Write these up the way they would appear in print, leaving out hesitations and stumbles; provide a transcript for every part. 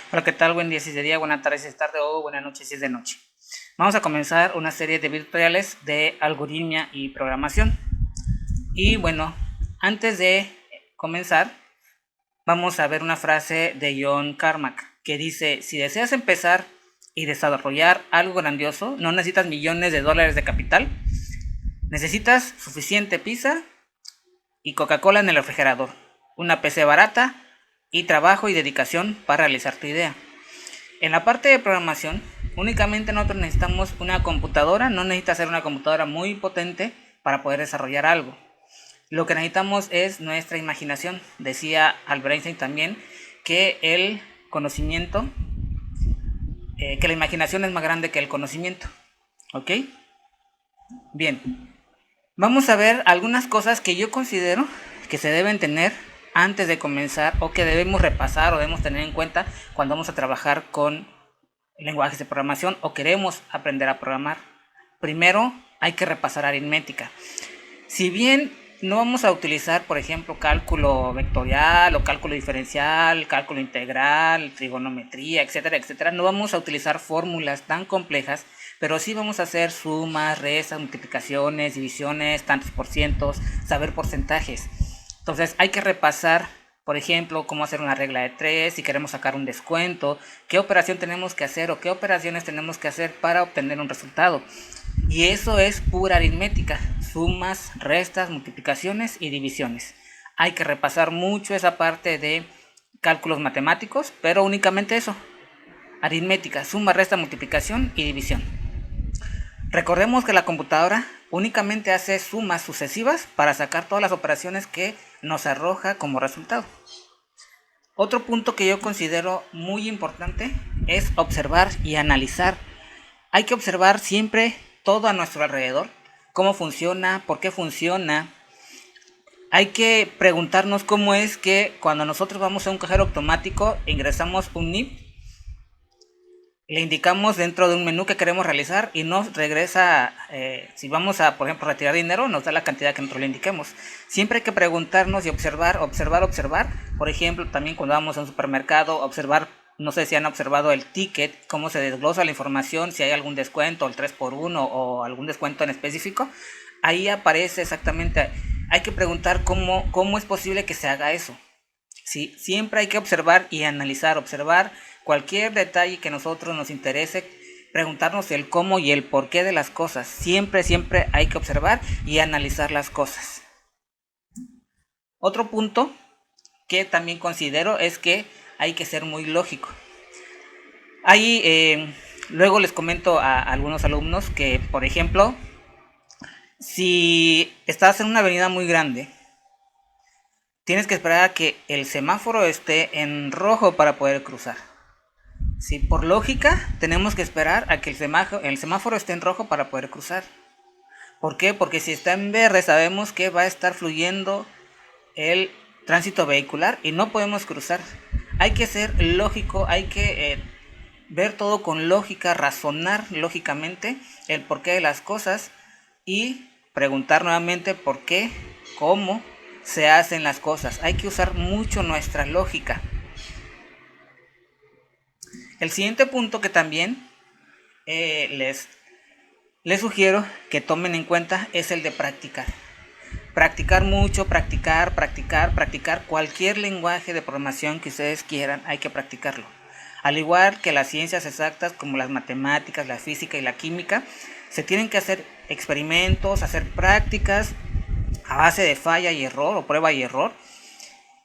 Hola, ¿qué tal? Buen día si es de día, buenas tardes si es tarde o buenas noches si es de noche. Vamos a comenzar una serie de tutoriales de algoritmia y programación. Y bueno, antes de comenzar, vamos a ver una frase de John Carmack que dice: si deseas empezar y desarrollar algo grandioso, no necesitas millones de dólares de capital, necesitas suficiente pizza y Coca-Cola en el refrigerador, una PC barata y trabajo y dedicación para realizar tu idea. En la parte de programación, únicamente nosotros necesitamos una computadora, no necesita ser una computadora muy potente para poder desarrollar algo. Lo que necesitamos es nuestra imaginación. Decía Albert Einstein también que el conocimiento, que la imaginación es más grande que el conocimiento. ¿Ok? Bien, vamos a ver algunas cosas que yo considero que se deben tener antes de comenzar o que debemos repasar o debemos tener en cuenta cuando vamos a trabajar con lenguajes de programación o queremos aprender a programar. Primero hay que repasar aritmética. Si bien no vamos a utilizar, por ejemplo, cálculo vectorial o cálculo diferencial, cálculo integral, trigonometría, etcétera, etcétera, no vamos a utilizar fórmulas tan complejas, pero sí vamos a hacer sumas, restas, multiplicaciones, divisiones, tantos por cientos, saber porcentajes. Entonces hay que repasar, por ejemplo, cómo hacer una regla de 3, si queremos sacar un descuento, qué operación tenemos que hacer o qué operaciones tenemos que hacer para obtener un resultado. Y eso es pura aritmética, sumas, restas, multiplicaciones y divisiones. Hay que repasar mucho esa parte de cálculos matemáticos, pero únicamente eso, aritmética, suma, resta, multiplicación y división. Recordemos que la computadora únicamente hace sumas sucesivas para sacar todas las operaciones que nos arroja como resultado. Otro punto que yo considero muy importante es observar y analizar. Hay que observar siempre todo a nuestro alrededor, cómo funciona, por qué funciona. Hay que preguntarnos cómo es que cuando nosotros vamos a un cajero automático, ingresamos un NIP, le indicamos dentro de un menú que queremos realizar y nos regresa, si vamos a, por ejemplo, retirar dinero, nos da la cantidad que nosotros le indiquemos. Siempre hay que preguntarnos y observar, observar, observar. Por ejemplo, también cuando vamos a un supermercado, observar, no sé si han observado el ticket, cómo se desglosa la información, si hay algún descuento, el 3x1 o algún descuento en específico. Ahí aparece exactamente, hay que preguntar cómo es posible que se haga eso. Sí, siempre hay que observar y analizar, observar cualquier detalle que a nosotros nos interese, preguntarnos el cómo y el por qué de las cosas. Siempre, siempre hay que observar y analizar las cosas. Otro punto que también considero es que hay que ser muy lógico. Ahí luego les comento a algunos alumnos que, por ejemplo, si estás en una avenida muy grande, tienes que esperar a que el semáforo esté en rojo para poder cruzar. Sí, por lógica, tenemos que esperar a que el semáforo esté en rojo para poder cruzar. ¿Por qué? Porque si está en verde sabemos que va a estar fluyendo el tránsito vehicular y no podemos cruzar. Hay que ser lógico, hay que ver todo con lógica, razonar lógicamente el porqué de las cosas y preguntar nuevamente por qué, cómo se hacen las cosas. Hay que usar mucho nuestra lógica. El siguiente punto que también les sugiero que tomen en cuenta es el de practicar. Practicar mucho, practicar, practicar, practicar. Cualquier lenguaje de programación que ustedes quieran, hay que practicarlo. Al igual que las ciencias exactas como las matemáticas, la física y la química, se tienen que hacer experimentos, hacer prácticas a base de falla y error o prueba y error.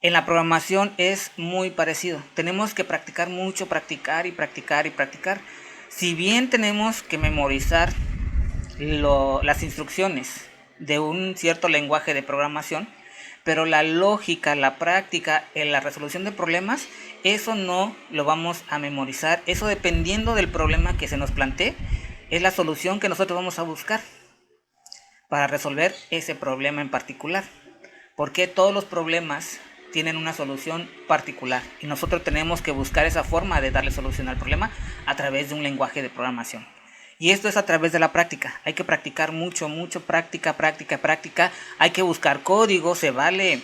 En la programación es muy parecido. Tenemos que practicar mucho, practicar y practicar y practicar. Si bien tenemos que memorizar las instrucciones de un cierto lenguaje de programación, pero la lógica, la práctica, la resolución de problemas, eso no lo vamos a memorizar. Eso, dependiendo del problema que se nos plantee, es la solución que nosotros vamos a buscar para resolver ese problema en particular. Porque todos los problemas tienen una solución particular y nosotros tenemos que buscar esa forma de darle solución al problema a través de un lenguaje de programación. Y esto es a través de la práctica. Hay que practicar mucho, mucho, práctica, práctica, práctica. Hay que buscar código, se vale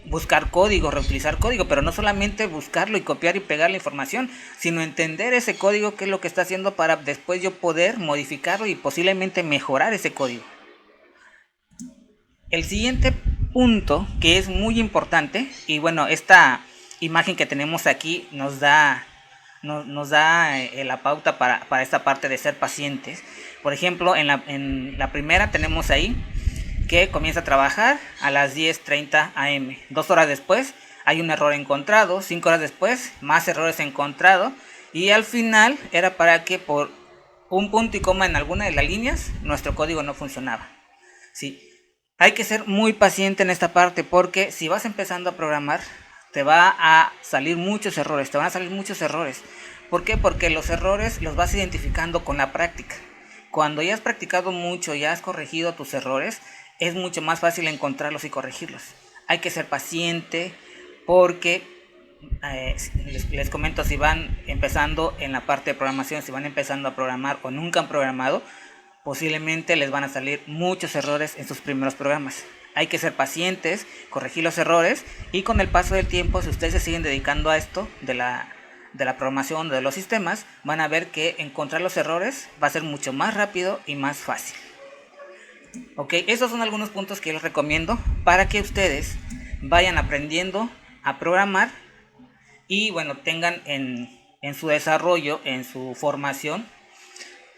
buscar código, reutilizar código, pero no solamente buscarlo y copiar y pegar la información, sino entender ese código, qué es lo que está haciendo para después yo poder modificarlo y posiblemente mejorar ese código. El siguiente punto que es muy importante, y bueno, esta imagen que tenemos aquí nos da la pauta para esta parte de ser pacientes. Por ejemplo, en la primera tenemos ahí que comienza a trabajar a las 10:30 am. 2 horas después hay un error encontrado, 5 horas después más errores encontrados, y al final era para que por un punto y coma en alguna de las líneas nuestro código no funcionaba. ¿Sí? Hay que ser muy paciente en esta parte, porque si vas empezando a programar te va a salir muchos errores, te van a salir muchos errores. ¿Por qué? Porque los errores los vas identificando con la práctica. Cuando ya has practicado mucho, ya has corregido tus errores, es mucho más fácil encontrarlos y corregirlos. Hay que ser paciente, porque les comento, si van empezando en la parte de programación, si van empezando a programar o nunca han programado, posiblemente les van a salir muchos errores en sus primeros programas. Hay que ser pacientes, corregir los errores, y con el paso del tiempo, si ustedes se siguen dedicando a esto de la programación, de los sistemas, van a ver que encontrar los errores va a ser mucho más rápido y más fácil. Ok, esos son algunos puntos que les recomiendo para que ustedes vayan aprendiendo a programar y bueno, tengan en su desarrollo, en su formación,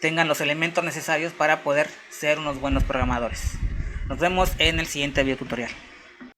tengan los elementos necesarios para poder ser unos buenos programadores. Nos vemos en el siguiente video tutorial.